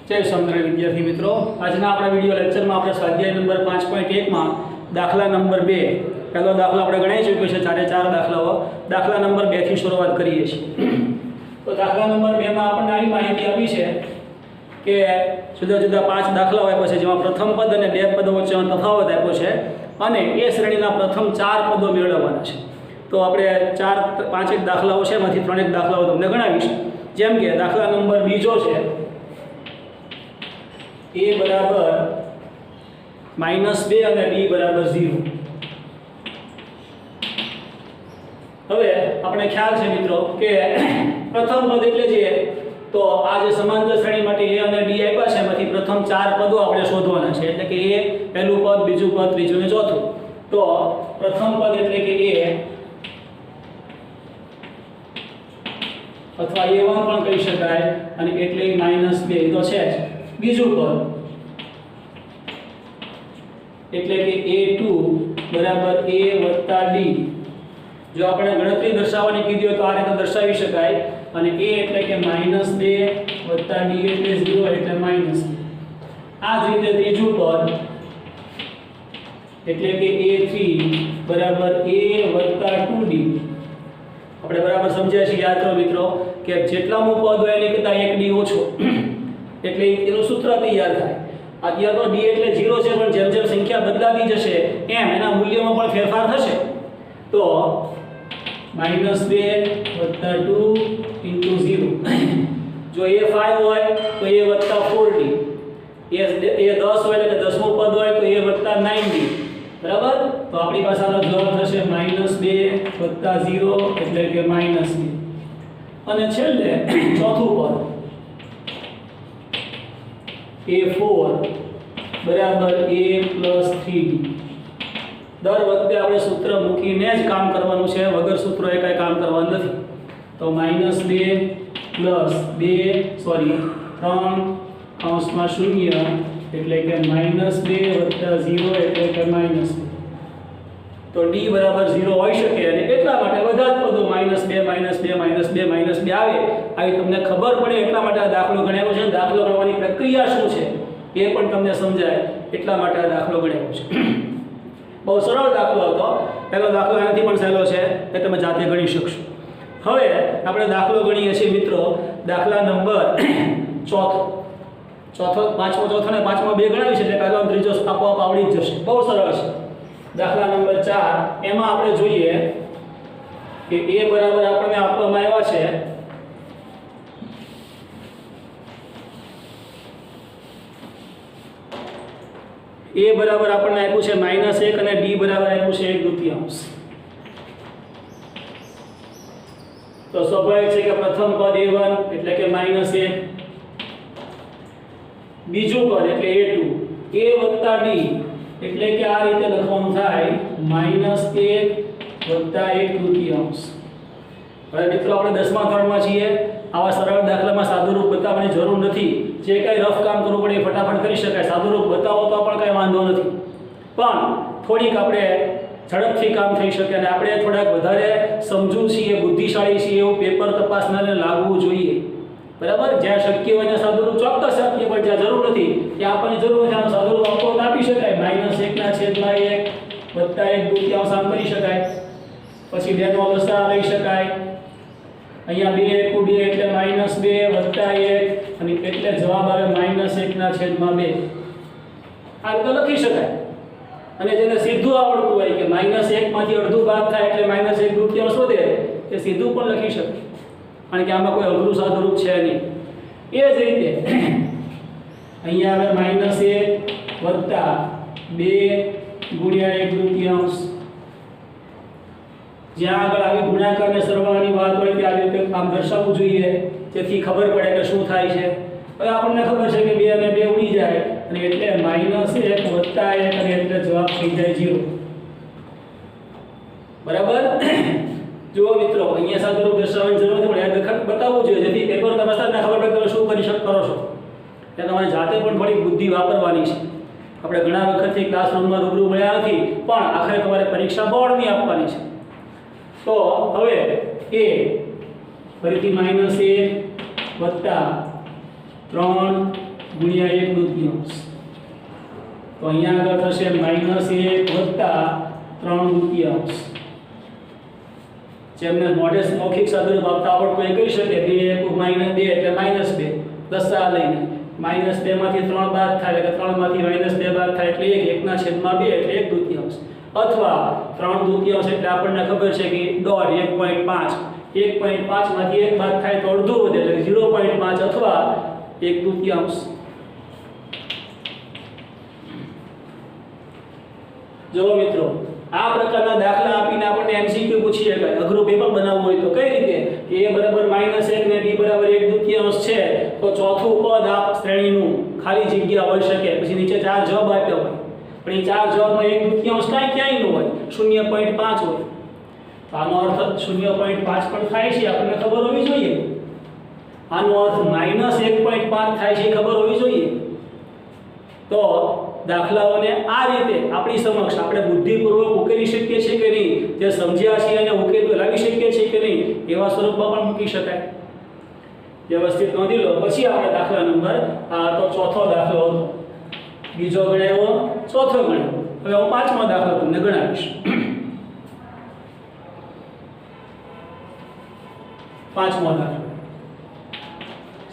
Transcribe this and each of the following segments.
जय स्वामिनारायण विद्यार्थी मित्रों, आज अपना विडियो लेक्चर में अपने स्वाध्याय नंबर 5.1 में दाखला नंबर 2 पहला दाखला अपने गणाई चूक्यो छे। 4 दाखलाओ दाखला नंबर 2 थी शुरुआत करीए छीए। तो दाखला नंबर 2 में आपने आई माहिती आपी छे के जुदा जुदा 5 दाखलाओ आप्या छे, जेमां प्रथम पद अने 2 पदो वच्चेनो तफावत आप्यो छे अने ए श्रेणीना प्रथम 4 पदो मेळववाना छे। तो आपणे 5 दाखलाओ छे, एमांथी 3 दाखलाओ तमने गणावीश। जेम के दाखला नंबर बीजो छे a बराबर -2 અને d बराबर 0। હવે આપણે ખ્યાલ છે મિત્રો કે પ્રથમ પદ એટલે જે તો આ જે સમાંતર શ્રેણી માટે a અને d આપ્યા છે, એમાંથી પ્રથમ 4 પદો આપણે શોધવાના છે। એટલે કે a પહેલું પદ, બીજું પદ, ત્રીજું ને ચોથું। તો પ્રથમ પદ એટલે કે a અથવા a1 પણ કહી શકાય અને એટલે -2 તો છે જ। બીજું પદ એટલે કે a2 બરાબર a વત્તા d। જો આપણે ગણતરી દર્શાવવાની કીધી હોય તો આ રીતે દર્શાવી શકાય અને a એટલે કે -2 વત્તા d એટલે 0 એટલે -2। આ જ રીતે ત્રીજું પદ એટલે કે a3 બરાબર a વત્તા 2d। આપણે બરાબર સમજ્યા છે? યાદ કરો મિત્રો કે જેટલામું પદ હોય એની કરતાં 1d ઓછો એટલે એનું સૂત્ર તૈયાર થાય। અત્યારે તો d એટલે 0 છે, પણ જેમ જેમ સંખ્યા બદલાતી જશે એમ એના મૂલ્યમાં પણ ફેરફાર થશે। તો -2 + 2 * 0 જો a 5 હોય તો a + 4d, a 10 હોય એટલે 10મું પદ હોય તો a + 9d। બરાબર? તો આપણી પાસે આનો જવાબ થશે -2 + 0 એટલે કે -2। અને છેલ્લે ચોથું પદ a4 બરાબર a + 3d। દર વખતે આપણે સૂત્ર મૂકીને જ કામ કરવાનું છે, વગર સૂત્રોએ કાંઈ કામ કરવાનું નથી। તો -2 + 3 કૌંસમાં 0 એટલે કે -2 + 0 એટલે કે -2। તો d બરાબર 0 હોઈ શકે અને એટલા માટે બધા જ પદો -2 -2 -2 -2 આવે આવી તમને ખબર પડે એટલા માટે આ દાખલો ગણાવ્યો છે। દાખલો ગણવાની પ્રક્રિયા શું છે એ પણ તમને સમજાય એટલા માટે આ દાખલો ગણાવ્યો છે। બહુ સરળ દાખલો હતો। પહેલો દાખલો આનાથી પણ સહેલો છે, એ તમે જાતે ગણી શકશો। હવે આપણે દાખલો ગણીએ છીએ મિત્રો, દાખલા નંબર પાંચમો ચોથો ને પાંચમો 2 ગણાવી છે એટલે પહેલો અને ત્રીજો આપોઆપ આવડી જ જશે। બહુ સરળ છે। દાખલા નંબર 4 એમાં આપણે જોઈએ કે a બરાબર આપણને આપવામાં આવ્યા છે a બરાબર આપણને આપ્યું છે -1 અને d બરાબર આપ્યું છે 1/2। તો સ્વાભાવિક છે કે પ્રથમ પદ a1 એટલે કે -1, બીજું પદ એટલે a2 a + d એટલે કે આ રીતે લખવાનું થાય -1 + 1/2। હવે મિત્રો આપણે 10મા ધોરણમાં છીએ, આવા સરળ દાખલામાં સાદુરૂપ બતાવવાની જરૂર નથી। જે કંઈ રફ કામ કરવું પડે એ ફટાફટ કરી શકાય। સાદુરૂપ બતાવો તો પણ કંઈ વાંધો નથી, પણ થોડીક આપણે ઝડપથી કામ થઈ શકે અને આપણે થોડાક વધારે સમજુ છીએ, બુદ્ધિશાળી છીએ એવું પેપર તપાસનારને લાગવું જોઈએ। બરાબર? જ્યાં શક્ય હોય ત્યાં સાદુરૂપ ચોક્કસ આપીએ, પણ જ્યાં જરૂર નથી ત્યાં આપણને જરૂર નથી આનું સાદુરૂપ આપો તો આપી શકાય। -1/1 + 1/2 આમ કરી શકાય। પછી 2 નો લસા લઈ શકાય। અહીંયા 2 * 2 એટલે -2 + 1 અને એટલે જવાબ આવે -1/2। આ રીતે લખી શકાય। અને જેને સીધું આવડતું હોય કે -1 માંથી અડધું બાદ થાય એટલે -1/2 શોધે એ સીધું પણ લખી શકે, કારણ કે આમાં કોઈ અઘરું સાદુરૂપ છે નહીં। એ જ રીતે અહીંયા આવે -1 + 2 * 1/2। જ્યાં આગળ આવી ગુણાકાર અને સરવાળાની વાત હોય ત્યાં આવી રીતે આમ દર્શાવવું જોઈએ, જેથી ખબર પડે કે શું થાય છે। હવે આપણને ખબર છે કે 2 અને 2 ઉડી જાય અને એટલે -1 + 1 અને એટલે જવાબ થઈ જાય 0। બરાબર? જુઓ મિત્રો, અહીંયા સાદુરૂપ દર્શાવવાની જરૂર નથી, પણ યાદ બતાવવું જોઈએ જેથી પેપર તપાસતાને ખબર પડે તમે શું કરી કરો છો। ત્યાં તમારે જાતે પણ થોડી બુદ્ધિ વાપરવાની છે। આપણે ઘણા વખતથી ક્લાસરૂમમાં રૂબરૂ મળ્યા નથી, પણ આખરે તમારે પરીક્ષા બોર્ડની આપવાની છે। તો હવે a ફરીથી -1 + 3 ગુણ્યા 1/2. તો અહીંયા આગળ થશે -1 વત્તા 3/2. જેમને મોડેસ મૌખિક સાદુરૂપ આપતા આવડતું એ કહી શકે 2 -2 એટલે -2 દસા લઈને -2 માંથી 3 બાદ થાય એટલે 3 માંથી -2 બાદ થાય એટલે 1 1/2 એટલે 1/2. અથવા 3/2 એટલે આપણને ખબર છે કે ડોટ 1.5 માંથી 1 બાદ થાય તો અડધું વધે એટલે 0.5 અથવા 1/2. જો મિત્રો આ પ્રકારના દાખલા આપીને આપણને એમસીક્યુ પૂછી શકાય. અઘરું પેપર બનાવવું હોય તો કઈ રીતે કે a બરાબર -1 ને b બરાબર 1/2 છે તો ચોથું પદ આ શ્રેણીનું ખાલી જગ્યા હોઈ શકે. પછી નીચે ચાર જવાબ આપ્યા હોય પણ એ ચાર જવાબમાં 1/2 કાંઈ ક્યાંય ન હોય, 0.5 હોય. તો આનો અર્થ 0.5 પણ થાય છે આપણને ખબર હોવી જોઈએ. આનો અર્થ -1.5 થાય છે ખબર હોવી જોઈએ. તો દાખલાઓને આ રીતે આપણી સમક્ષ આપણે બુદ્ધિપૂર્વક ઉકેલી શકીએ છીએ કે નહીં, જે સમજ્યા છીએ અને ઉકેલ લાવી શકીએ છીએ કે નહીં, એવા સ્વરૂપમાં પણ મૂકી શકાય. વ્યવસ્થિત નોંધી લો. પછી આપણે દાખલા નંબર તો ચોથો દાખલો હતો, બીજો ગણાવ્યો, ચોથો ગણાવ્યો. હવે હું પાંચમો દાખલો તમને ગણાવીશ. પાંચમો દાખલો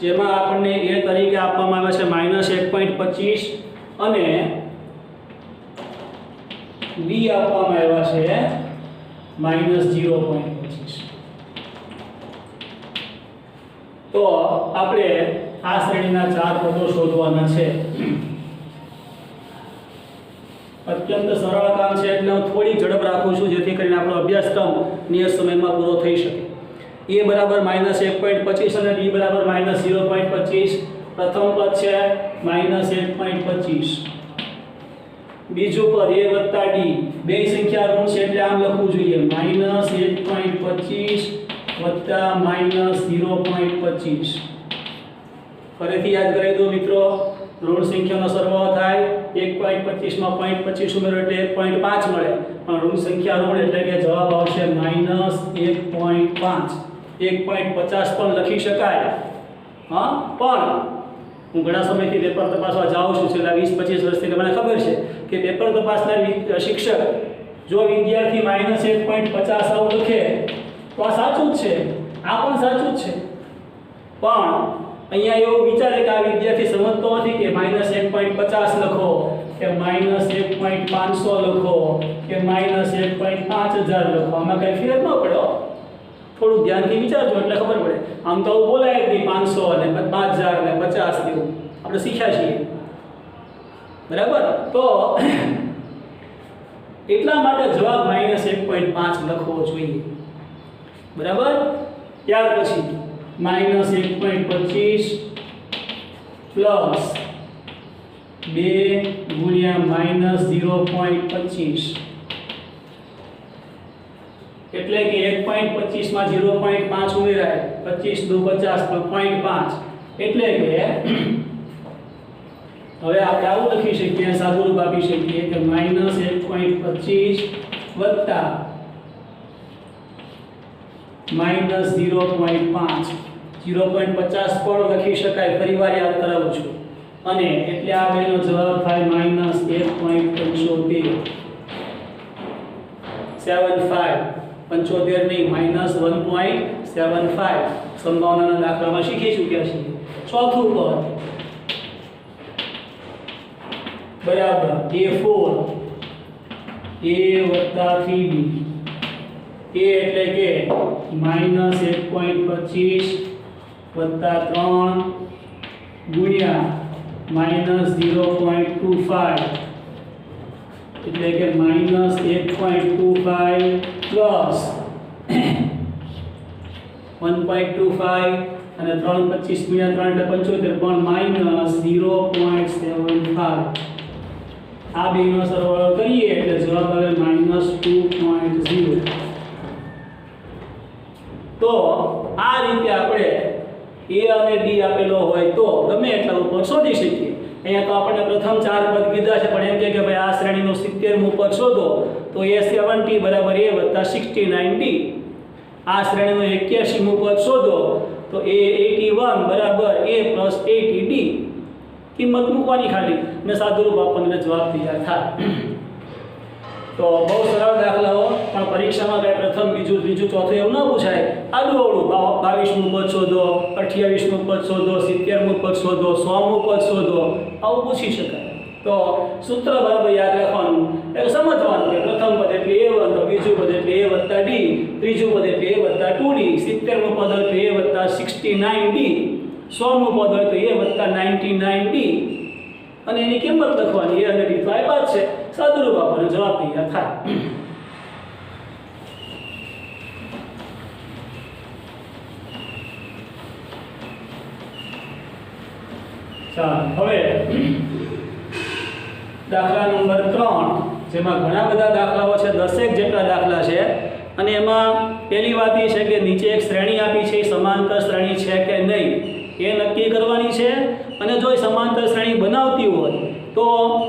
જેમાં આપણને a તરીકે આપવામાં આવે છે -1.25 અને b આપવામાં આવ્યા છે -0.25. તો આપણે આ શ્રેણીના ચાર પદો શોધવાના છે. અત્યંત સરળ કામ છે એટલે હું થોડી ઝડપ રાખું છું જેથી કરીને આપણો અભ્યાસક્રમ નિયત સમયમાં પૂરો થઈ શકે. a બરાબર -1.25 અને b બરાબર -0.25. પ્રથમ પદ છે -1.25. બીજું પદ a વત્તા d, બે સંખ્યા ઋણ છે એટલે આમ લખવું જોઈએ -1.25 વત્તા -0.25. ફરીથી યાદ કરી દો મિત્રો, ઋણ સંખ્યાનો સરવાળો થાય 1.25 માં 0.25 ઉમેરો એટલે 1.5 મળે, પણ ઋણ સંખ્યા ઋણ એટલે કે જવાબ આવશે -1.5. 1.50 પણ લખી શકાય. હા, પણ હું ઘણા સમયથી પેપર તપાસવા જાઉં છું, છેલ્લા 20-25 વર્ષથી મને ખબર છે કે પેપર તપાસના શિક્ષક જો વિદ્યાર્થી -1.50 આવું લખે તો આ સાચું જ છે, આ પણ સાચું જ છે. પણ અહીંયા એવું વિચારે કે આ વિદ્યાર્થી સમજતો નથી કે -1.50 લખો કે -1.500 લખો કે -1.5000 લખો, આમાં કઈ ફેર ન પડે. થોડું ધ્યાનથી વિચારજો એટલે ખબર પડે. આમ તો આવું બોલાય જ નહીં 500 અને 5000 ને 50 જેવું આપણે શીખ્યા છીએ, બરાબર. તો એટલા માટે જવાબ -1.5 લખવો જોઈએ, બરાબર. ત્યાર પછી -1.25 પ્લસ 2 ગુણ્યા -0.25 એટલે કે 1.25 માં 0.5 ઉમેરાય, 25 દુ 50 તો 0.5 એટલે કે હવે આપણે આવું લખી શકીએ, સાદુરૂપ આપી શકીએ કે -1.25 વત્તા -0.5. 0.50 પણ લખી શકાય, ફરીવાર યાદ કરાવું છું. અને એટલે આ બેનો જવાબ થાય -1.75. 75 નહીં, -1.75. સંભાવનાના દાખલામાં શીખી ચૂક્યા છીએ. ચોથું પદ બરાબર a4 a વત્તા 3b. a એટલે કે -1.25 વત્તા 3 ગુણ્યા -0.25 એટલે કે -1.25 પ્લસ 1.25 અને 3 25 ગુણ્યા 3 એટલે 75 પણ -0.75. આ બેનો સરવાળો કરીએ એટલે જવાબ આવે -2.0. તો આ રીતે આપણે a અને d આપેલો હોય તો ગમે એટલા ઉપર શોધી શકીએ. અહીંયા તો આપણે પ્રથમ ચાર પદ કીધા છે, પણ એમ કે ભાઈ આ શ્રેણીનું 70મું પદ શોધો તો a70 બરાબર a વત્તા 69d. આ શ્રેણીનું 81મું પદ શોધો તો a81 બરાબર a પ્લસ 80d. કિંમત મૂકવાની ખાલી અને સાદુરૂપ આપણને જવાબ તૈયાર થાય. તો બહુ સરળ દાખલાઓ, પણ પરીક્ષામાં કાંઈ પ્રથમ બીજું ત્રીજું ચોથું એવું ન પૂછાય. આડું અવળું 22મું પદ શોધો, 28મું પદ શોધો, 70મું પદ શોધો, 100મું પદ શોધો, આવું પૂછી શકાય. તો સૂત્ર બરાબર યાદ રાખવાનું, એટલે સમજવાનું કે પ્રથમ પદ એટલે a1, તો બીજું પદ એટલે a વત્તા d, ત્રીજું પદ એટલે a વત્તા 2d, 70મું પદ એટલે a વત્તા 69d, 100મું પદ હોય તો a વત્તા 99d, અને એની કિંમત લખવાની. એ અને d તો આપ્યા જ છે, સાદુરૂપ આપણને જવાબ તૈયાર થાય. ચાલો હવે દાખલા નંબર 3, જેમાં ઘણા બધા દાખલાઓ છે, 10 જેટલા દાખલા છે. અને એમાં પહેલી વાત એ છે કે નીચે એક શ્રેણી આપી છે, સમાંતર શ્રેણી છે કે નહીં એ નક્કી કરવાની છે. અને જો એ સમાંતર શ્રેણી બનાવતી હોય તો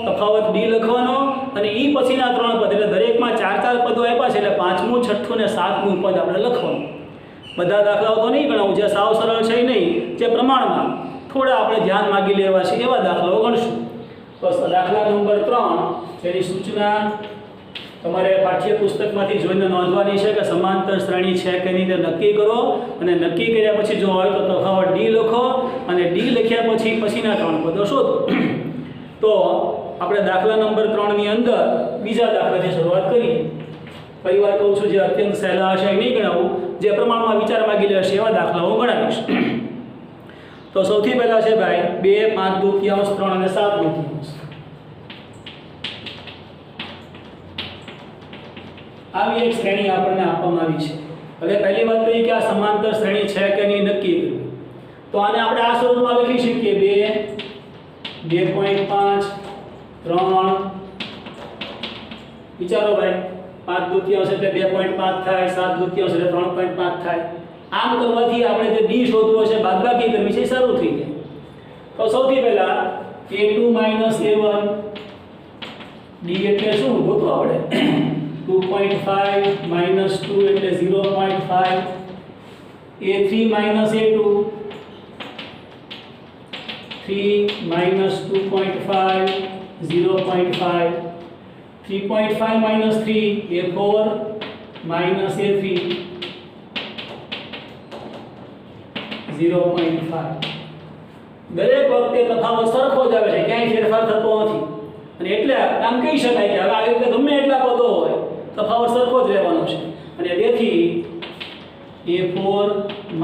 તફાવત d લખવાનો, અને એ પછીના 3 પદ એટલે દરેકમાં 4 પદો આપ્યા છે, એટલે 5મું 6મું ને 7મું પદ આપણે લખવાનું. બધા દાખલાઓ તો નહીં ગણાવું, જે સાવ સરળ છે નહીં, જે પ્રમાણમાં થોડા આપણે ધ્યાન માગી લેવા છે એવા દાખલાઓ ગણશું. તો દાખલા નંબર 3 જેની સૂચના તમારે પાઠ્યપુસ્તકમાંથી જોઈને નોંધવાની છે કે સમાંતર શ્રેણી છે કે નહીં તે નક્કી કરો. અને નક્કી કર્યા પછી જો હોય તો તફાવત d લખો, અને d લખ્યા પછી પછીના 3 પદો શોધો. તો આપણે દાખલા નંબર 3 ની અંદર બીજા દાખલાથી શરૂઆત કરીએ. પરિવાર કહું છું, જે અત્યંત સહેલા હશે એ નહીં ગણાવું, જે પ્રમાણમાં વિચાર માગી લેશે એવા દાખલાઓ ગણાવીશ. તો સૌથી પહેલા છે ભાઈ 2, 5 દૂતિયાંશ, 3 અને 7 દૂતિયાંશ. આવી એક શ્રેણી આપણને આપવામાં આવી છે. હવે પહેલી વાત તો એ કે આ સમાંતર શ્રેણી છે કે નહીં નક્કી કરવું. તો આને આપણે આ સ્વરૂપમાં લખી શકીએ: 2, 2.5, 3. વિચારો ભાઈ, 5 દૂતિયાંશ એટલે 2.5 થાય, 7 દૂતિયાંશ એટલે 3.5 થાય. આમ કરવાથી આપણે જે d શોધવો છે, બાદબાકી કરવી છે, શરૂ થઈ જાય. તો સૌથી પહેલા a2 - a1, d એટલે શું ગોતવું આપણે? 2.5 - 2 એટલે 0.5, a3 - a2, 3 - 2.5, 0.5, 3.5 - 3, a4 - a3, 0.5. દરેક વખતે તફાવત સરખો જ આવે છે, ક્યાંય ફેરફાર થતો નથી. અને એટલે આમ કહી શકાય કે હવે આ રીતે ગમે એટલા પદો હોય તફાવત સરખો જ રહેવાનો છે. અને તેથી a4 -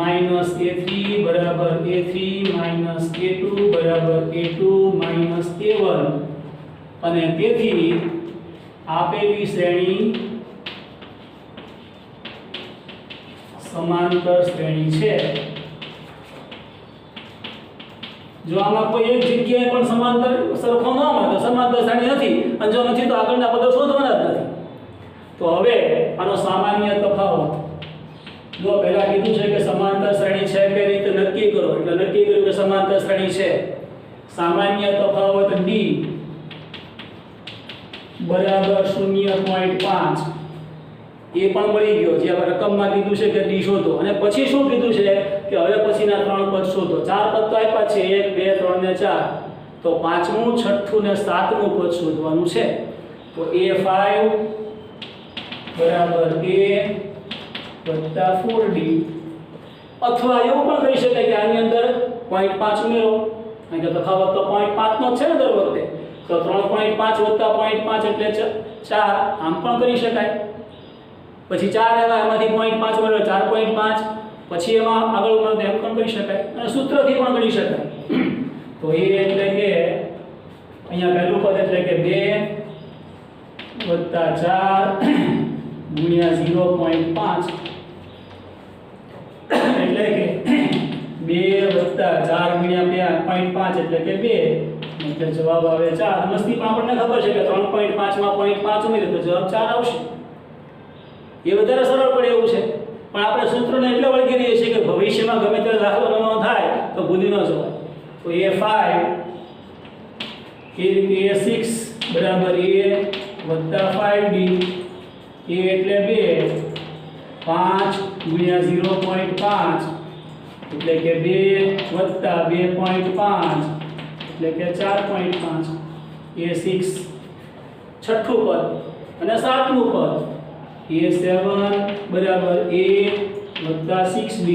a3 બરાબર a3 - a2 બરાબર a2 - a1. અને તેથી આપેલી શ્રેણી સમાંતર શ્રેણી છે. જો આમાં કોઈ એક જગ્યાએ પણ સમાંતર સરખો ન હોય તો સમાંતર શ્રેણી નથી, અને જો નથી તો આગળના પદો શોધવાના જ નથી. તો હવે આનો સામાન્ય તફાવત, જો પહેલા કીધું છે કે સમાંતર શ્રેણી છે કે નહીં તે નક્કી કરો, એટલે નક્કી કર્યું કે સમાંતર શ્રેણી છે. સામાન્ય તફાવત d બરાબર 0.5 એ પણ મળી ગયો. જે આપણે રકમમાં કીધું છે કે d શોધો, અને પછી શું કીધું છે કે હવે પછીના 3 પદ શોધો. 4 પદ તો આપ્યા છે, 1, 2, 3 ને 4. તો 5મું, 6મું ને 7મું પદ શોધવાનું છે. તો a5 બરાબર a વત્તા 4d, અથવા એવું પણ કહી શકાય કે આની અંદર 0.5 ઉમેરો, કારણ કે તફાવત તો 0.5 નો જ છે ને દર વખતે. તો 3.5 વત્તા 0.5 એટલે 4, આમ પણ કરી શકાય. પછી 4 આવ્યા, એમાંથી 0.5 ઉમેરો 4.5, પછી એમાં આગળ ઉમેરો એમ પણ કરી શકાય, અને સૂત્રથી પણ કરી શકાય. તો એ એટલે કે અહીંયા પહેલું પદ એટલે કે 2 વત્તા 4 ગુણ્યા 0.5, એટલે કે 2 વત્તા 4 ગુણ્યા 0.5 એટલે કે 2, એટલે જવાબ આવે 4. મસ્તી પણ આપણને ખબર છે કે 3.5 માં 0.5 ઉમેરીએ તો જવાબ 4 આવશે. એ વધારે સરળ પડે એવું છે, પણ આપણે સૂત્રને એટલે વળગી રહીએ છીએ કે ભવિષ્યમાં ગમે ત્યારે દાખલો ન થાય તો ભૂલી ન જવાય. તો a5 એ રીતે a6 બરાબર a વત્તા 5d, a એટલે 2, 5 ગુણ્યા 0.5 એટલે કે 2 વત્તા 2.5 એટલે કે 4.5 a6 છઠ્ઠું પદ અને સાતમું પદ a7 બરાબર a વત્તા 6b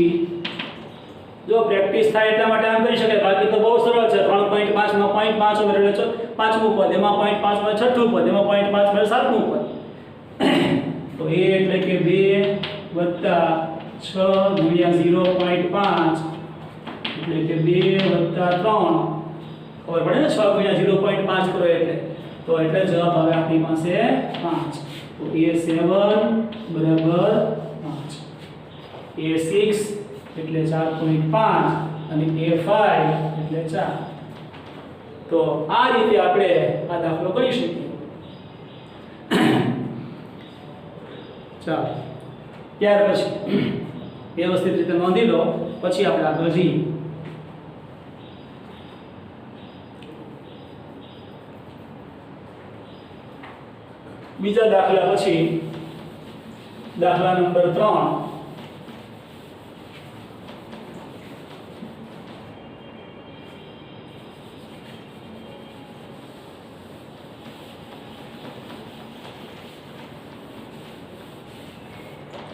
જો પ્રેક્ટિસ થાય એટલા માટે આમ કરી શકાય બાકી તો બહુ સરળ છે 3.5 માં 0.5 ઉમેરો એટલે પાંચમું પદ એમાં 0.5 માં છઠ્ઠું પદ એમાં 0.5 માં સાતમું પદ તો a એટલે કે 2 વત્તા 6 ગુણ્યા 0.5 એટલે કે 2 વત્તા 3 ખબર પડે ને 6 ગુણ્યા 0.5 કરો એટલે તો એટલે જવાબ આવે આપણી પાસે 5 તો a7 બરાબર 5 a6 એટલે 4.5 અને a5 એટલે 4 તો આ રીતે આપણે આ દાખલો કરી શકીએ ચાલો ત્યાર પછી વ્યવસ્થિત રીતે નોંધી લો પછી આપણે આગળ જઈએ બીજા દાખલા પછી દાખલા નંબર 3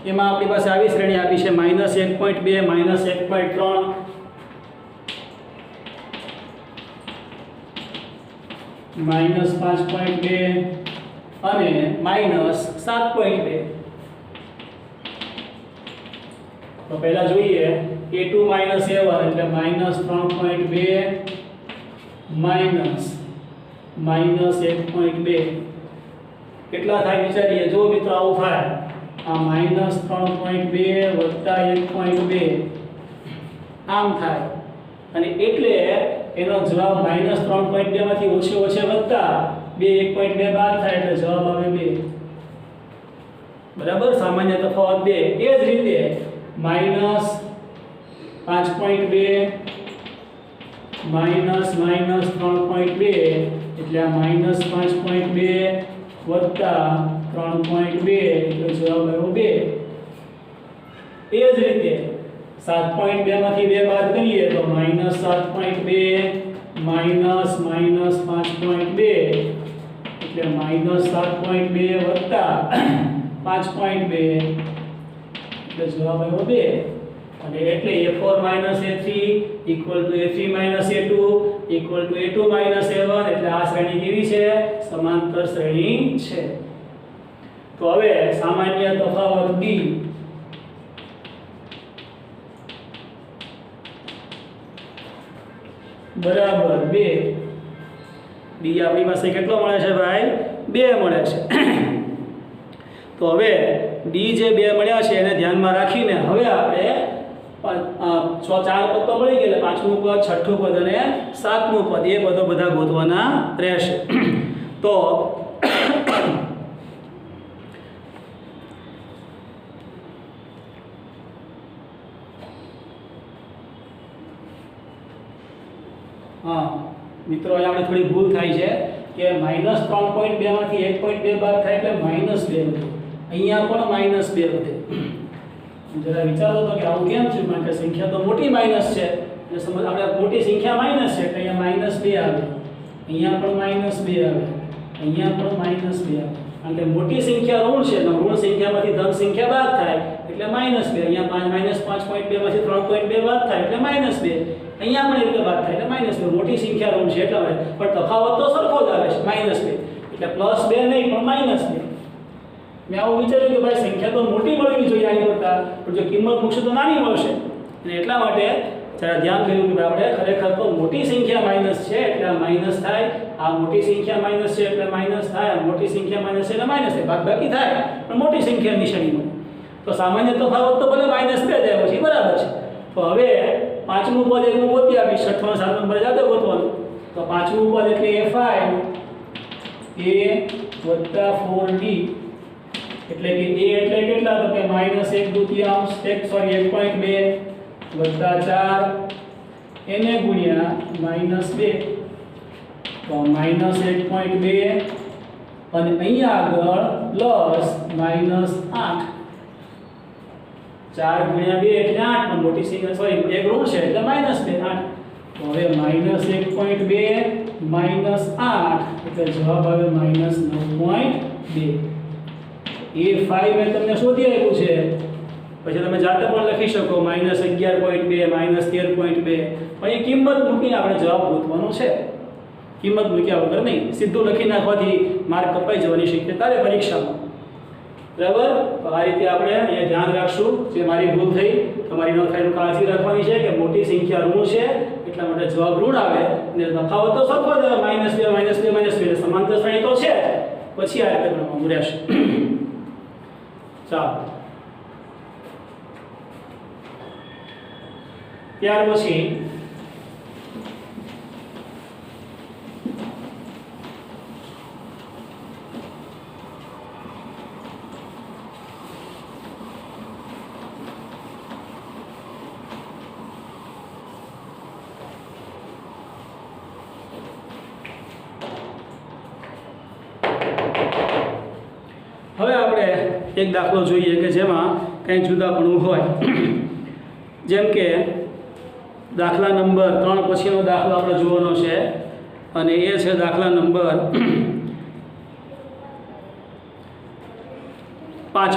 એમાં આપણી પાસે આવી શ્રેણી આપી છે -1.2 -1.3 -5.2 અને -7.2 તો પહેલા જોઈએ a2 - a1 એટલે -3.2 કેટલા થાય વિચારીએ જો મિત્રો આવું થાય આ -3.2 વત્તા 1.2 આમ થાય અને એટલે એનો જવાબ -3.2 માંથી ઓછે વત્તા 2 1.2 બાદ થાય એટલે જવાબ આવે 2 બરાબર સામાન્ય તફાવત 2 એ જ રીતે -5.2 -3.2 એટલે આ -5.2 વત્તા 3.2 એટલે જવાબ આવ્યો 2 એ જ રીતે 7.2 માંથી 2 બાદ કરીએ તો -7.2 -5.2 એટલે -7.2 વત્તા 5.2 એટલે જવાબ આવ્યો 2 અને એટલે a4 - a3 = a3 - a2 = a2 - a1 એટલે આ શ્રેણી કેવી છે સમાંતર શ્રેણી છે તો હવે સામાન્ય તફાવત d બરાબર 2 d આપણી પાસે કેટલો મળે છે ભાઈ 2 મળે છે તો હવે d જે 2 મળ્યા છે એને ધ્યાનમાં રાખીને હવે આપણે 4 પદ તો મળી ગયા પાંચમું પદ છઠ્ઠું પદ અને સાતમું પદ એ પદો બધા ગોતવાના રહેશે તો હા મિત્રો અહીંયા આપણે થોડી ભૂલ થાય છે કે -3.2 માંથી 1.2 બાદ થાય એટલે -2 વધે અહીંયા પણ -2 વધે જરા વિચારો તો કે આવું કેમ છે કારણ કે સંખ્યા તો મોટી માઈનસ છે એટલે સમજ આપણે મોટી સંખ્યા માઈનસ છે એટલે અહીંયા -2 આવે અહીંયા પણ -2 આવે અહીંયા પણ -2 આવે કારણ કે મોટી સંખ્યા ઋણ છે તો ઋણ સંખ્યામાંથી ધન સંખ્યા બાદ થાય એટલે -2 અહીંયા 5 -5.2 માંથી 3.2 બાદ થાય એટલે -2 અહીંયા પણ એટલે બાદ થાય એટલે -2 મોટી સંખ્યા ઋણ છે એટલા માટે પણ તફાવત તો સરખો જ આવે છે -2 એટલે +2 નહીં પણ -2 મેં આવું વિચાર્યું કે ભાઈ સંખ્યા તો મોટી મળવી જોઈએ આની કરતા પણ જો કિંમત મૂકશે તો નાની મળશે અને એટલા માટે જરા ધ્યાન કર્યું કે આપણે ખરેખર તો મોટી સંખ્યા માઈનસ છે એટલે આ માઈનસ થાય આ મોટી સંખ્યા માઈનસ છે એટલે માઈનસ થાય આ મોટી સંખ્યા માઈનસ છે એટલે માઈનસ થાય બાદબાકી થાય પણ મોટી સંખ્યા નિશાની મળે તો સામાન્ય તફાવત તો ભલે -2 જ આવ્યો છે બરાબર છે તો હવે પાંચમું પદ એકનું ગોતી આપી છઠ્ઠો અને સાતમો નંબર જાતે ગોતવાનું તો પાંચમું પદ એટલે a5 a વત્તા 4d એટલે કે a એટલે કેટલા તો કે -1/2 વત્તા 4 એને ગુણ્યા -2 તો -1.2 અને અહીંયા આગળ પ્લસ -8 4 ગુણ્યા 2 એટલે 8 પણ મોટી સંખ્યા સોરી એક ઋણ છે એટલે -2 8 તો હવે -1.2 -8 એટલે જવાબ આવે -9.2. A5 મેં તમને શોધી આપ્યું છે, પછી તમે જાતે પણ લખી શકો -11.2 -13.2, પણ એ કિંમત મૂકીને આપણે જવાબ ગોતવાનો છે. કિંમત મૂક્યા વગર નહીં, સીધું લખી નાખવાથી માર્ક કપાઈ જવાની શક્યતા રહે પરીક્ષામાં. બરાબર? તો આ રીતે આપણે અહીંયા ધ્યાન રાખશું. જે મારી ભૂલ થઈ તમારી ન થાય કાળજી રાખવાની છે કે મોટી સંખ્યા ઋણ છે એટલા માટે જવાબ ઋણ આવે અને તફાવત તો સરખો જ આવે -2 -2 -2 એટલે સમાંતર શ્રેણી તો છે, પછી આ રીતે ગણવાનું રહેશે. ચાલો, ત્યાર પછી હવે આપણે એક દાખલો જોઈએ કે જેમાં કંઈ જુદાપણું હોય. જેમ કે દાખલા નંબર 3 પછીનો દાખલો આપણે જોવાનો છે અને એ છે દાખલા નંબર 5.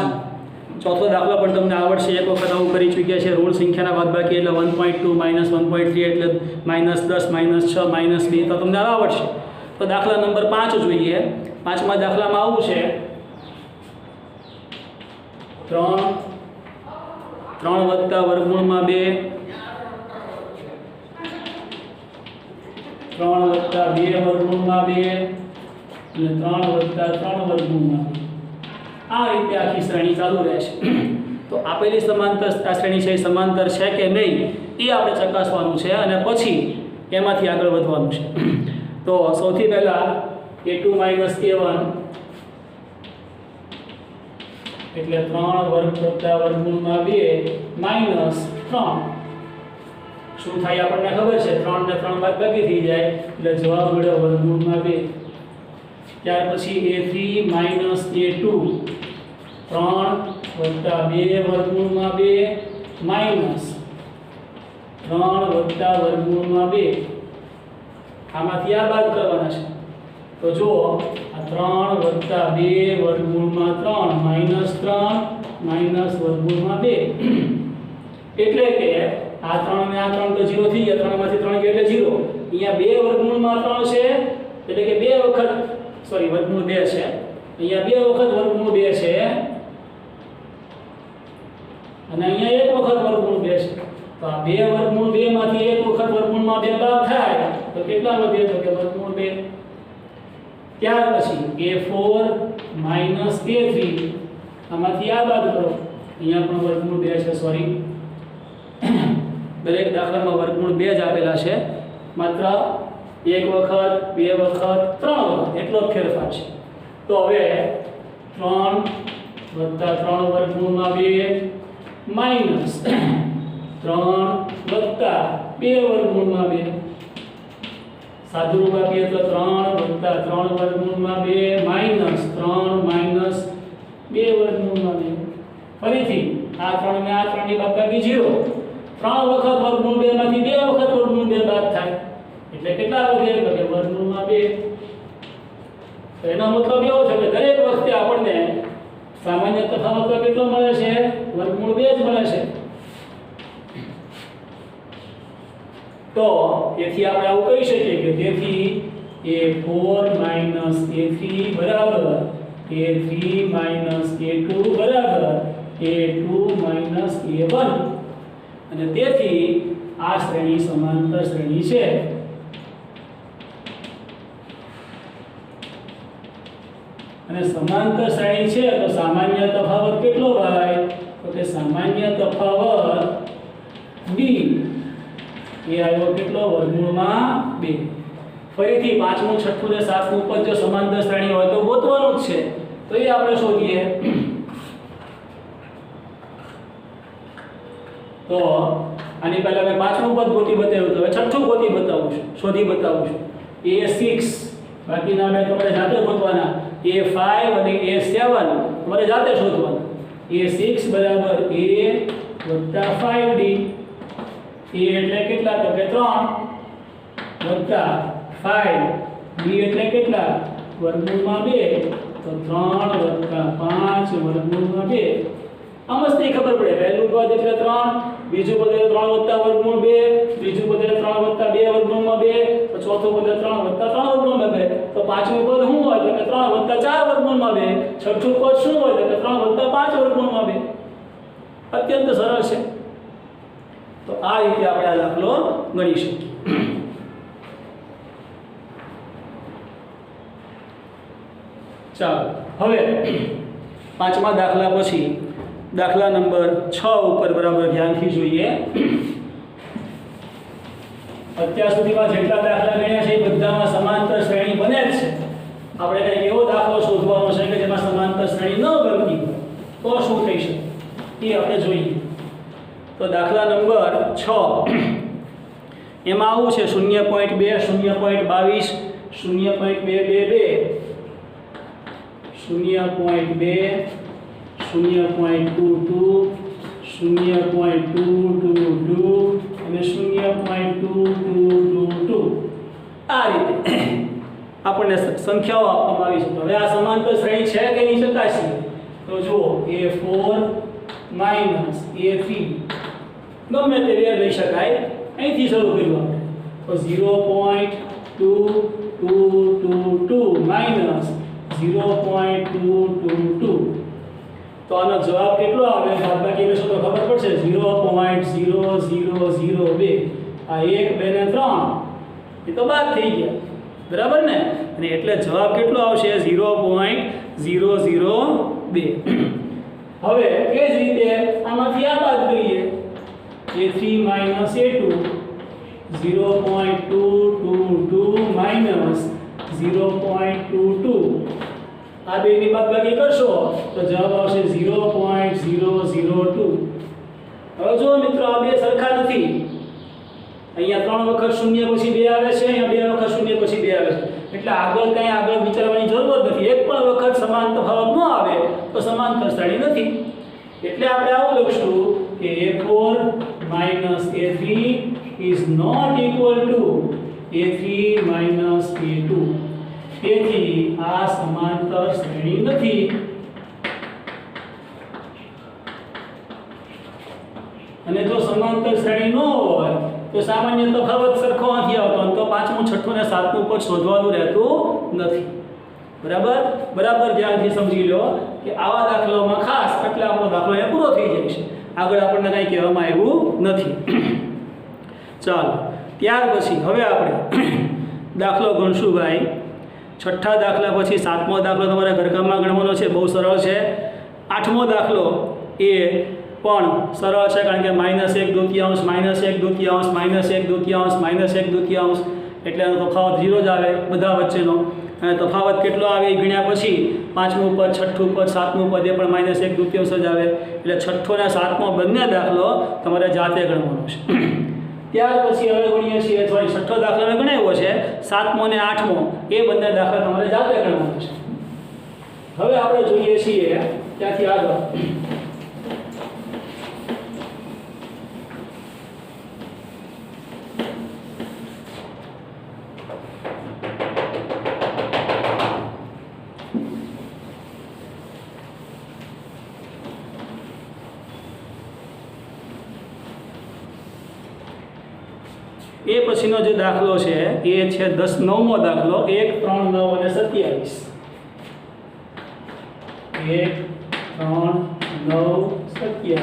ચોથો દાખલો પણ તમને આવડશે, એક વખત આવું કરી ચૂક્યા છે. ઋણ સંખ્યાના બાદબાકી એટલે 1.2 -1.3 એટલે -10 -6 -2 તો તમને આવડશે. તો દાખલા નંબર 5 જોઈએ. 5મા દાખલામાં આવું છે 3 વત્તા વર્ગમૂળમાં 2 3 વત્તા 2 વર્ગમૂળમાં 2 અને 3 વત્તા 3 વર્ગમૂળમાં 2. આ રીતે આખી શ્રેણી ચાલુ રહેશે. તો આપેલી સમાંતર આ શ્રેણી છે એ સમાંતર છે કે નહીં એ આપણે ચકાસવાનું છે અને પછી એમાંથી આગળ વધવાનું છે. તો સૌથી પહેલા a2 - a1 એટલે 3 વર્ગ વત્તા વર્ગમૂળમાં 2 માઈનસ 3. શું થાય આપણને ખબર છે, 3 ને 3 બાદબાકી થઈ જાય એટલે જવાબ મળ્યો વર્ગમૂળમાં 2. ત્યાર પછી a3 - a2 3 વત્તા 2 વર્ગમૂળમાં 2 માઈનસ 3 વત્તા વર્ગમૂળમાં 2. આમાંથી આ બાદ કરવાના છે. તો જો આ 3 વત્તા 2 વર્ગમૂળમાં 3 માઈનસ 3 માઈનસ વર્ગમૂળમાં 2 એટલે કે આ 3 ને આ 3 તો 0 થઈ ગયા. 3 માંથી 3 ગયા એટલે 0. અહીંયા 2 વર્ગમૂળમાં 3 છે એટલે કે 2 વખત સોરી વર્ગમૂળ 2 છે. અહીંયા 2 વખત વર્ગમૂળ 2 છે અને અહીંયા 1 વખત વર્ગમૂળ 2 છે. તો આ 2 વર્ગમૂળ 2 માંથી 1 વખત વર્ગમૂળમાં 2 બાદ થાય તો કેટલા વધે, તો કે વર્ગમૂળ 2. ત્યાર પછી a4 - a3 આમાંથી આ બાદ કરો. અહીંયા પણ વર્ગમૂળ 2 છે, સોરી દરેક દાખલામાં વર્ગમૂળ 2 જ આપેલા છે, માત્ર 1 વખત 2 વખત 3 વખત એટલો જ ફેરફાર છે. તો હવે 3 વત્તા 3 વર્ગમૂળમાં 2 માઈનસ 3 વત્તા 2 વર્ગમૂળમાં 2. સાદું રૂપ આપીએ તો 3 વત્તા 3 વર્ગમૂળમાં 2 માઈનસ 3 માઈનસ 2 વર્ગમૂળમાં 2. ફરીથી આ 3 ને આ 3 ની બાદબાકી 0. 3 વખત વર્ગમૂળ 2 માંથી 2 વખત વર્ગમૂળ 2 બાદ થાય એટલે કેટલા વધે, તો કે વર્ગમૂળમાં 2. તો એનો મતલબ એવો છે કે દરેક વખતે આપણને સામાન્ય તફાવત કેટલો મળે છે, વર્ગમૂળ 2 જ મળે છે. તો તેથી આપણે આવું કહી શકીએ કે તેથી a4 - a3 બરાબર a3 - a2 બરાબર a2 - a1 અને તેથી આ શ્રેણી સમાંતર શ્રેણી છે. અને સમાંતર શ્રેણી છે તો સામાન્ય તફાવત કેટલો ભાઈ, તો કે સામાન્ય તફાવત b એ આવ્યો કેટલો, વર્ગમૂળમાં 2. ફરીથી 5મું 6થું ને 7મું પદ જો સમાંતર શ્રેણી હોય તો ગોતવાનું જ છે. તો એ આપણે શોધીએ. તો આની પહેલા મેં 5મું પદ ગોતી બતાવ્યું, તો હવે 6થું ગોતી બતાવું છું, શોધી બતાવું છું. a6 બાકીના મેં તમારે જાતે ગોતવાના. a5 અને a7 તમારે જાતે શોધવાના. a6 બરાબર a + 5d. a એટલે કેટલા, તો કે 3 વત્તા 5 b એટલે કેટલા વર્ગમૂળમાં 2 તો 3 વત્તા 5 વર્ગમૂળમાં 2 આ મસ્તી ખબર પડે પહેલું પદ એટલે 3 બીજું પદ એટલે 3 વત્તા વર્ગમૂળ 2 ત્રીજું પદ એટલે 3 વત્તા 2 વર્ગમૂળમાં 2 તો ચોથું પદ એટલે 3 વત્તા 3 વર્ગમૂળમાં 2 તો પાંચમું પદ શું હોય એટલે 3 વત્તા 4 વર્ગમૂળમાં 2 છઠ્ઠું પદ શું હોય એટલે 3 વત્તા 5 વર્ગમૂળમાં 2 અત્યંત સરળ છે તો આ રીતે આપણે આ દાખલો ગણી શકીએ ચાલો હવે પાંચમા દાખલા પછી દાખલા નંબર 6 ઉપર બરાબર ધ્યાનથી જોઈએ અત્યાર સુધીમાં જેટલા દાખલા ગણ્યા છે એ બધામાં સમાંતર શ્રેણી બને જ છે આપણે કંઈક એવો દાખલો શોધવાનો છે કે જેમાં સમાંતર શ્રેણી ન બનતી હોય તો શું થઈ શકે એ આપણે જોઈએ તો દાખલા નંબર 6 એમાં આવું છે 0.2 0.22 0.222 0.2 0.22 0.222 અને 0.2222 આ રીતે આપણને સંખ્યાઓ આપવામાં આવી છે હવે આ સમાંતર શ્રેણી છે કે નહીં ચકાસીએ તો જુઓ A4 માઈનસ A3 ગમે તે બે લઈ શકાય અહીંથી શરૂ કર્યું આપણે તો 0.2222 માઈનસ 0.222 તો આનો જવાબ કેટલો આવે બાદબાકી કરશો તો ખબર પડશે 0.0002 આ 1 2 ને 3 એ તો બાદ થઈ ગયા બરાબર ને અને એટલે જવાબ કેટલો આવશે 0.002 હવે એ જ રીતે આમાંથી આ બાદ કરીએ A3 માઈનસ A2 0.222 માઈનસ 0.22 આ બેની બાદબાકી કરશો તો જવાબ આવશે 0.002 હવે જો મિત્રો આ બે સરખા નથી અહીંયા 3 વખત 0 પછી 2 આવે છે અહીંયા 2 વખત 0 પછી 2 આવે છે એટલે આગળ કંઈ આગળ વિચારવાની જરૂર નથી એક પણ વખત સમાન તફાવત ન આવે તો સમાંતર શ્રેણી નથી એટલે આપણે આવું લખશું કે A4 minus A3 is not equal to A3 minus A2 તેથી આ સમાંતર શ્રેણી નથી અને જો સમાંતર શ્રેણી ન હોય તો સામાન્ય તફાવત સરખો નથી આવતો તો પાંચમું છઠ્ઠું અને સાતમું પદ શોધવાનું રહેતું નથી બરાબર ધ્યાનથી સમજી લો કે આવા દાખલાઓમાં ખાસ એટલે આપણો દાખલો એ પૂરો થઈ જાય છે આગળ આપણને કંઈ કહેવામાં આવ્યું નથી ચાલો ત્યાર પછી હવે આપણે દાખલો ગણશું ભાઈ છઠ્ઠા દાખલા પછી સાતમો દાખલો તમારે ઘરકામમાં ગણવાનો છે બહુ સરળ છે આઠમો દાખલો એ પણ સરળ છે કારણ કે -1 દૂતિયાંશ -1 દૂતિયાંશ -1 દૂતિયાંશ -1 દૂતિયાંશ એટલે એનો તફાવત 0 જ આવે બધા વચ્ચેનો અને તફાવત કેટલો આવે એ ગણ્યા પછી પાંચમું પદ છઠ્ઠું પદ સાતમું પદ એ પણ -1 દૂતિયાંશ જ આવે એટલે છઠ્ઠો અને સાતમો બંને દાખલો તમારે જાતે ગણવાનો છે ત્યાર પછી હવે ગણીએ છીએ છઠ્ઠો દાખલો મેં ગણાવ્યો છે સાતમો અને આઠમો એ બંને દાખલા તમારે જાતે ગણવાનો છે હવે આપણે જોઈએ છીએ ત્યાંથી આગળ એ પછીનો જે દાખલો છે એ છે 9મો દાખલો 1 3 9 અને 27 1 3 9 27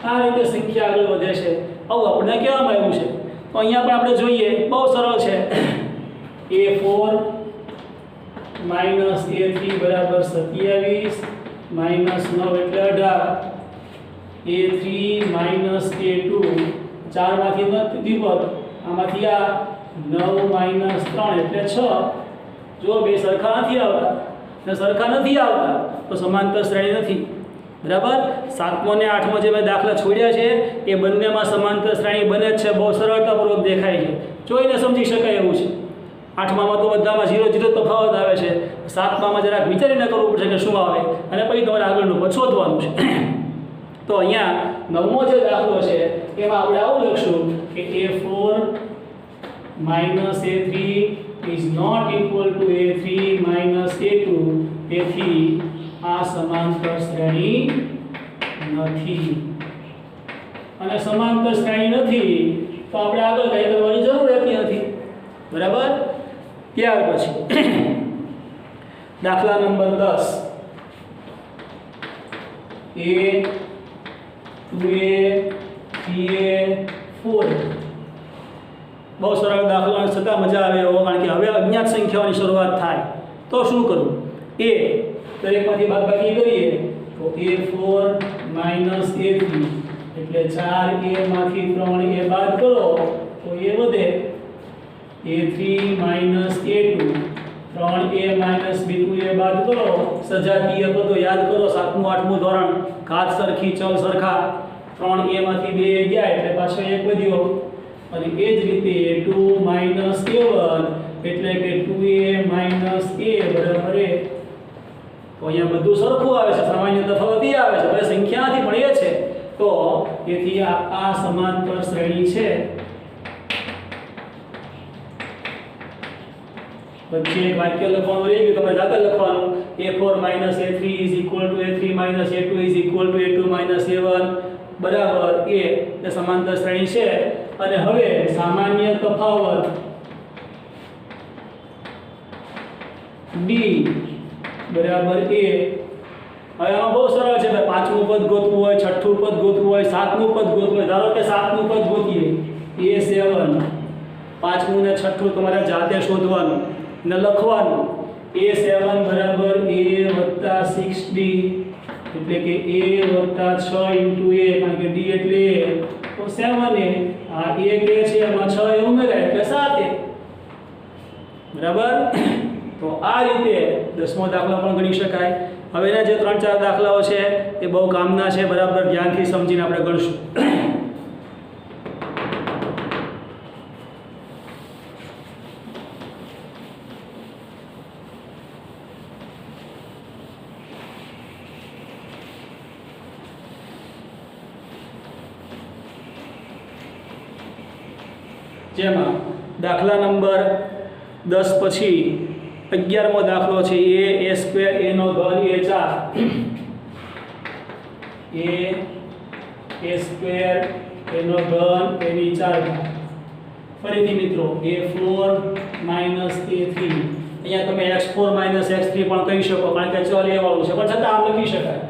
આ રીતે સંખ્યા આગળ વધે છે આવું આપણે કહેવામાં આવ્યું છે તો અહીંયા પણ આપણે જોઈએ બહુ સરળ છે A4 માઈનસ A3 બરાબર 27 માઈનસ 9 એટલે 18 A3 માઈનસ A2 ચારમાંથી નથી પદ આમાંથી આ 9 માઈનસ 3 એટલે 6 જો બે સરખા નથી આવતા ને સરખા નથી આવતા તો સમાંતર શ્રેણી નથી બરાબર સાતમો અને આઠમો જે મેં દાખલા છોડ્યા છે એ બંનેમાં સમાંતર શ્રેણી બને જ છે બહુ સરળતાપૂર્વક દેખાય છે જોઈને સમજી શકાય એવું છે આઠમામાં તો બધામાં 0 0 તફાવત આવે છે સાતમામાં જરાક વિચારીને કરવું પડશે કે શું આવે અને પછી તમારે આગળનું પદ શોધવાનું છે તો અહીંયા નવમો જે દાખલો છે એમાં આપણે આવું લખશું કે A4 minus a3 is not equal to a3 minus a2 તેથી આ સમાંતર શ્રેણી નથી અને સમાંતર શ્રેણી નથી તો આપણે આગળ કંઈ કરવાની જરૂર રહેતી નથી બરાબર ત્યાર પછી દાખલા નંબર 10 a 2a 3a 4 બહુ સરળ દાખલો અને છતાં મજા આવે એવો કારણ કે હવે અજ્ઞાત સંખ્યાઓની શરૂઆત થાય તો શું કરવું a દરેકમાંથી બાદબાકી કરીએ તો a4 minus a3 એટલે 4a માંથી 3a બાદ કરો તો a વધે a3 minus a2 3a minus b2a બાદ કરો સજાતીય પદો યાદ કરો 7મું 8મું ધોરણ ઘાત સરખી ચલ સરખા 3a માંથી 2 ગયા એટલે પાછો 1 વધ્યો અને એ જ રીતે 2 minus a1 એટલે કે 2a minus a બરાબર a તો અહીંયા બધું સરખું આવે છે સામાન્ય તફાવત એ આવે છે હવે સંખ્યા નથી પણ એ છે તો તેથી આ સમાંતર શ્રેણી છે પછી એક વાક્ય લખવાનું રહી ગયું તમારે જાતે લખવાનું a4 minus a3 is equal to a3 minus a2 is equal to a2 minus a1 બરાબર a એ સમાંતર શ્રેણી છે અને હવે સામાન્ય તફાવત d બરાબર a હવે આમાં બહુ સરળ છે ભાઈ પાંચમું પદ ગોતવું હોય છઠ્ઠું પદ ગોતવું હોય સાતમું પદ ગોતવું હોય ધારો કે સાતમું પદ ગોતીએ a7 પાંચમું ને છઠ્ઠું તમારે જાતે શોધવાનું ને લખવાનું a7 બરાબર a વત્તા 6d એટલે કે a વત્તા 6 into a કારણ કે d એટલે તો 7a આ 1 છે એમાં 6 એ ઉમેરાય એટલે 7a બરાબર તો આ રીતે 10મો દાખલો પણ ગણી શકાય હવે એના જે 3-4 દાખલાઓ છે એ બહુ કામના છે બરાબર ધ્યાનથી સમજીને આપણે ગણશું જેમાં દાખલા નંબર 10 પછી 11મો દાખલો છે a સ્ક્વેર a નો ઘન a સ્ક્વેર a નો ઘન a ની 4 ફરીથી મિત્રો a4 minus a3 અહીંયા તમે x4 minus x3 પણ કહી શકો કારણ કે ચલ એ વાળું છે પણ છતાં આમ લખી શકાય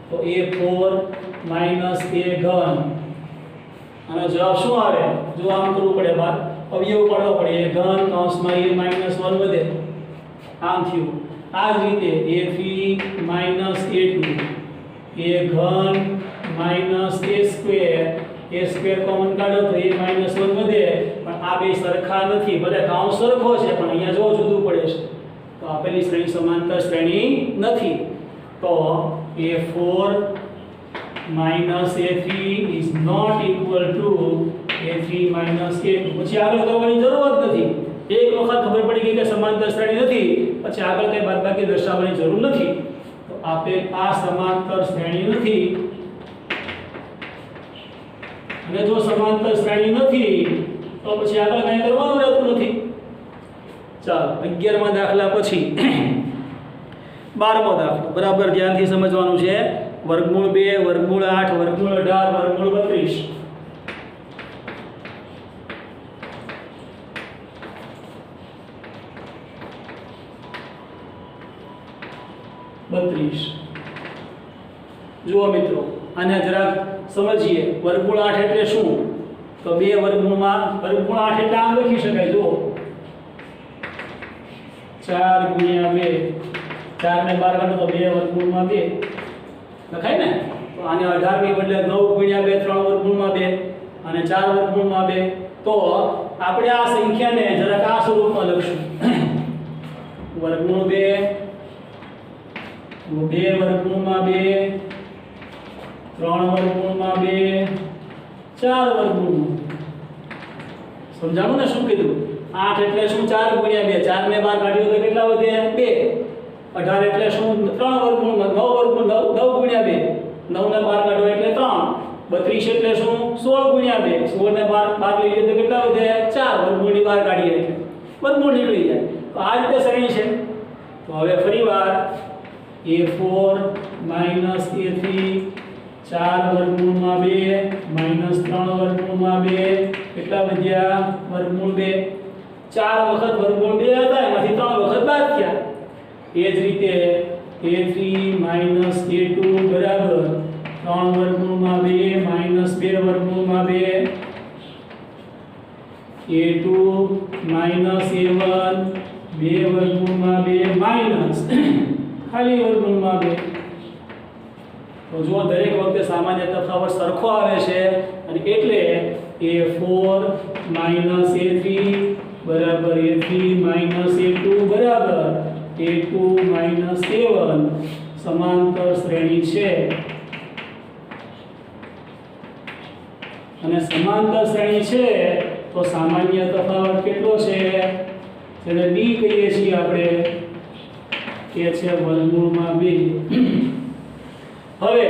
તો a4 minus a ઘન અને જવાબ શું આવે જો આમ કરવું પડે બાદ અવયવ પાડવો પડે a ઘન કૌંસમાં a minus 1 વધે આમ થયું આ જ રીતે a3 minus a2 a ઘન minus a સ્ક્વેર કોમન કાઢો તો a minus 1 વધે પણ આ બે સરખા નથી ભલે કૌંસ સરખો છે પણ અહીંયા જો જુદું પડે છે તો આપેલી શ્રેણી સમાંતર શ્રેણી નથી તો a4 minus a3 is not equal to a3 minus a2 પછી આગળ કરવાની જરૂર જ નથી એક વખત ખબર પડી ગઈ કે સમાંતર શ્રેણી નથી પછી આગળ કઈ બાદબાકી દર્શાવવાની જરૂર નથી તો આપેલ આ સમાંતર શ્રેણી નથી અને જો સમાંતર શ્રેણી નથી તો પછી આગળ કઈ કરવાનું રહેતું નથી ચાલો 11મા દાખલા પછી 12મો દાખલો બરાબર ધ્યાનથી સમજવાનું છે વર્ગમૂળ 2 વર્ગમૂળ 8 વર્ગમૂળ 18 વર્ગમૂળ 32 જુઓ મિત્રો આને જરા સમજીએ વર્ગમૂળ 8 એટલે શું તો 2 વર્ગમૂળમાં વર્ગમૂળ 8 એટલે આમ લખી શકાય જુઓ 4 ગુણ્યા 2 4 ને 12 કાઢો તો 2 વર્ગમૂળમાં 2 લખાય ને તો આને 18 ની બદલે 9 ગુણ્યા 2 3 વર્ગમૂળમાં 2 અને 4 વર્ગમૂળમાં 2 તો આપણે આ સંખ્યાને જરાક આ સ્વરૂપમાં લખશું વર્ગમૂળ 2 વર્ગમૂળમાં 2 3 વર્ગમૂળમાં 2 4 વર્ગમૂળમાં સમજાણું ને શું કીધું 8 એટલે શું 4 ગુણ્યા 2 4 ને 12 કાઢ્યો તો કેટલા વધે 2 18 એટલે શું 3 વર્ગમૂળમાં 9 વર્ગમૂળ 9 ગુણ્યા 2 9 ને 12 કાઢો એટલે 3 32 એટલે શું 16 ગુણ્યા 2 16 ને 12 લઈએ તો કેટલા વધે 4 વર્ગમૂળની બહાર કાઢીએ એટલે વર્ગમૂળ નીકળી જાય તો આ રીતે શ્રેણી છે તો હવે ફરીવાર a4 a3 4 વર્ગમૂળમાં 2 3 વર્ગમૂળમાં 2 કેટલા વધ્યા વર્ગમૂળ 2 4 વખત વર્ગમૂળ 2 હતા એમાંથી 3 વખત બાદ થયા એ જ રીતે a3 a2 બરાબર 3 વર્ગમૂળમાં 2 2 વર્ગમૂળમાં 2 a2 a1 2 વર્ગમૂળમાં 2 માઈનસ ખાલી વર્ગમૂળમાં 2 તો જો દરેક વખતે સામાન્ય તફાવત સરખો આવે છે અને એટલે a4 a3 બરાબર a3 a2 બરાબર a2 a1 સમાંતર શ્રેણી છે અને સમાંતર શ્રેણી છે તો સામાન્ય તફાવત કેટલો છે જેને b કહીએ છીએ આપણે કે છે વર્ગમૂળમાં 2 હવે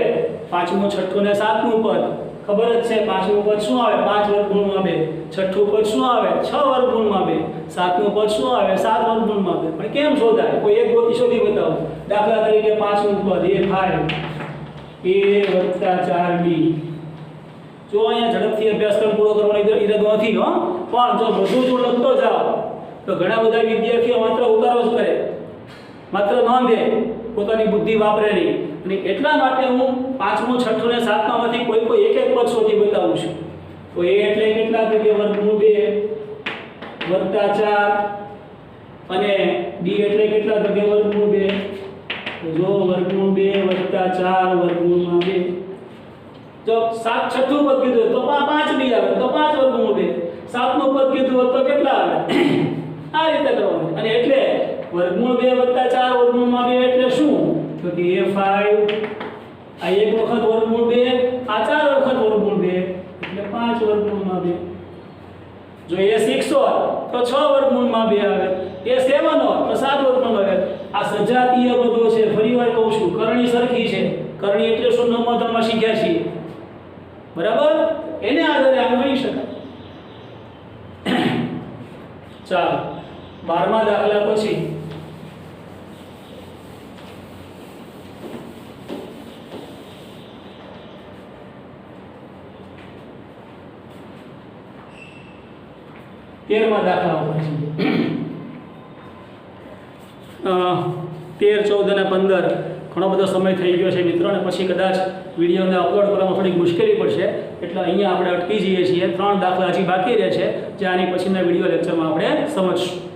પાંચમું છઠ્ઠું ને સાતમું પદ ખબર જ છે પાંચમું પદ શું આવે 5 વર્ગમૂળમાં 2 છઠ્ઠું પદ શું આવે 6 વર્ગમૂળમાં 2 સાતમું પદ શું આવે 7 વર્ગમૂળમાં 2 પણ કેમ શોધાય કોઈ એક ગોતી શોધી બતાવો દાખલા તરીકે પાંચમું પદ a 4b જો અહીંયા ઝડપથી અભ્યાસક્રમ પૂરો કરવાનો ઈરાદો નથી હો પણ જો બધું જો લખતો જાવ તો ઘણા બધા વિદ્યાર્થીઓ માત્ર ઉતારો જ કરે માત્ર નોંધે પોતાની બુદ્ધિ વાપરે નહીં અને એટલા માટે હું પાંચમું છઠ્ઠું ને સાતમામાંથી કોઈ એક પદ શોધી બતાવું છું તો a એટલે કેટલા તો કે વર્ગમૂળ 2 + 4 અને b એટલે કેટલા તો કે વર્ગમૂળ 2 તો જો વર્ગમૂળ 2 + 4 વર્ગમૂળમાં 2 જો સાત છઠ્ઠું પદ કીધું તો 5 બી આવે તો 5 વર્ગમૂળ 2 સાતમું પદ કીધું તો કેટલા આવે આ રીતે કરવાનું અને એટલે વર્ગમૂળ 2 + 4 વર્ગમૂળમાં 2 એટલે શું તો કે a5 આ એક વખત વર્ગમૂળ 2 આ 4 વખત વર્ગમૂળ 2 એટલે 5 વર્ગમૂળમાં 2 જો a6 હોત તો 6 વર્ગમૂળમાં 2 આવે a7 હોત તો 7 વર્ગમૂળમાં આવે આ સજાતીય પદો છે ફરીવાર કહું છું કરણી સરખી છે કરણી એટલે શું નવમા ધોરણમાં શીખ્યા છીએ બરાબર એને આધારે આમ ગણી શકાય ચાલો 12મા દાખલા પછી તેરમા દાખલા ઉપર છે 13 14 અને 15 ઘણો બધો સમય થઈ ગયો છે મિત્રો અને પછી કદાચ વિડીયોને અપલોડ કરવામાં થોડી મુશ્કેલી પડશે એટલે અહીંયા આપણે અટકી જઈએ છીએ 3 દાખલા હજી બાકી રહે છે જે આની પછીના વિડીયો લેક્ચરમાં આપણે સમજશું